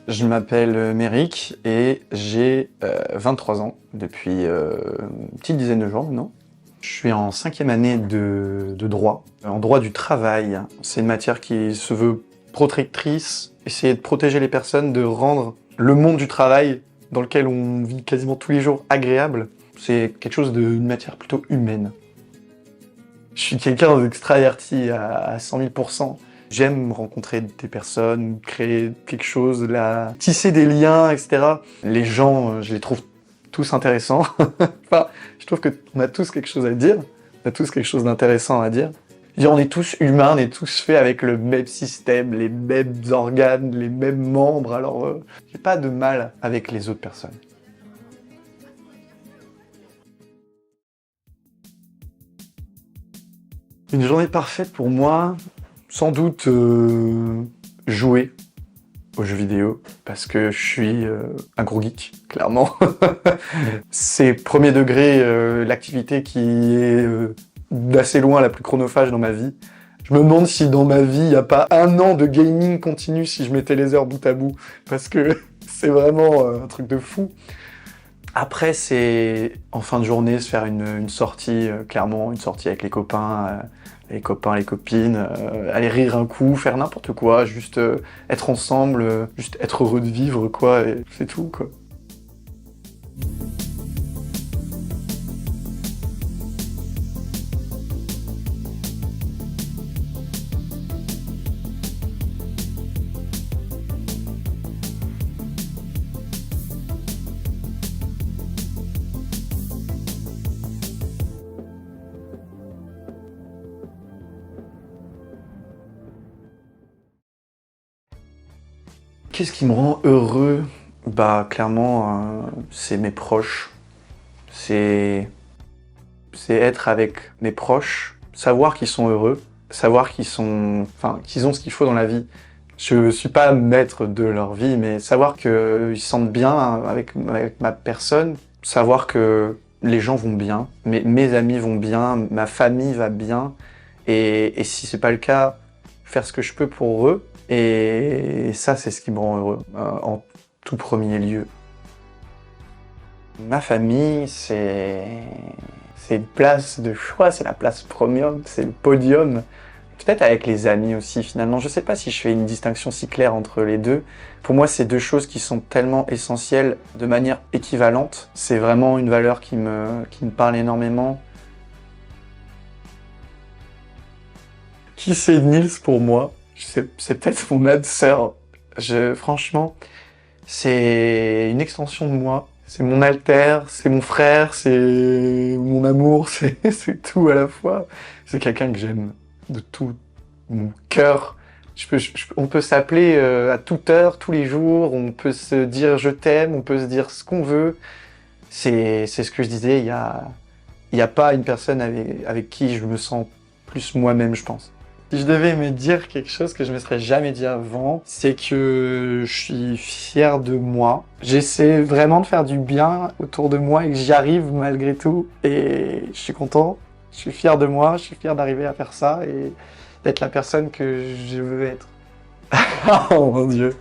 Je m'appelle Méric et j'ai 23 ans depuis une petite dizaine de jours maintenant. Je suis en 5e année de droit, en droit du travail. C'est une matière qui se veut protectrice, essayer de protéger les personnes, de rendre le monde du travail dans lequel on vit quasiment tous les jours agréable. C'est quelque chose d'une matière plutôt humaine. Je suis quelqu'un d'extraverti à 100 000%. J'aime rencontrer des personnes, créer quelque chose, tisser des liens, etc. Les gens, je les trouve tous intéressants. Enfin, je trouve qu'on a tous quelque chose à dire. On a tous quelque chose d'intéressant à dire. On est tous humains, on est tous faits avec le même système, les mêmes organes, les mêmes membres. Alors, j'ai pas de mal avec les autres personnes. Une journée parfaite pour moi, sans doute jouer aux jeux vidéo, parce que je suis un gros geek, clairement. C'est premier degré l'activité qui est d'assez loin la plus chronophage dans ma vie. Je me demande si dans ma vie, il n'y a pas un an de gaming continu si je mettais les heures bout à bout, parce que c'est vraiment un truc de fou. Après, c'est en fin de journée se faire une sortie, clairement, une sortie avec les copains, les copines, aller rire un coup, faire n'importe quoi, juste être ensemble, juste être heureux de vivre, quoi, et c'est tout, quoi. Qu'est-ce qui me rend heureux? Bah, clairement, c'est mes proches. C'est être avec mes proches, savoir qu'ils sont heureux, savoir qu'ils ont ce qu'il faut dans la vie. Je suis pas maître de leur vie, mais savoir qu'ils se sentent bien avec ma personne, savoir que les gens vont bien, mes amis vont bien, ma famille va bien, et si c'est pas le cas, faire ce que je peux pour eux. Et ça, c'est ce qui me rend heureux, en tout premier lieu. Ma famille, c'est une place de choix, c'est la place premium, c'est le podium. Peut-être avec les amis aussi, finalement. Je sais pas si je fais une distinction si claire entre les deux. Pour moi, c'est deux choses qui sont tellement essentielles de manière équivalente. C'est vraiment une valeur qui me parle énormément. Qui c'est Nils pour moi? C'est peut-être mon âme sœur. Franchement, c'est une extension de moi. C'est mon alter, c'est mon frère, c'est mon amour, c'est tout à la fois. C'est quelqu'un que j'aime de tout mon cœur. On peut s'appeler à toute heure, tous les jours, on peut se dire je t'aime, on peut se dire ce qu'on veut. C'est ce que je disais, il y a pas une personne avec qui je me sens plus moi-même, je pense. Si je devais me dire quelque chose que je me serais jamais dit avant, c'est que je suis fier de moi. J'essaie vraiment de faire du bien autour de moi et que j'y arrive malgré tout. Et je suis content, je suis fier de moi, je suis fier d'arriver à faire ça et d'être la personne que je veux être. Oh mon Dieu!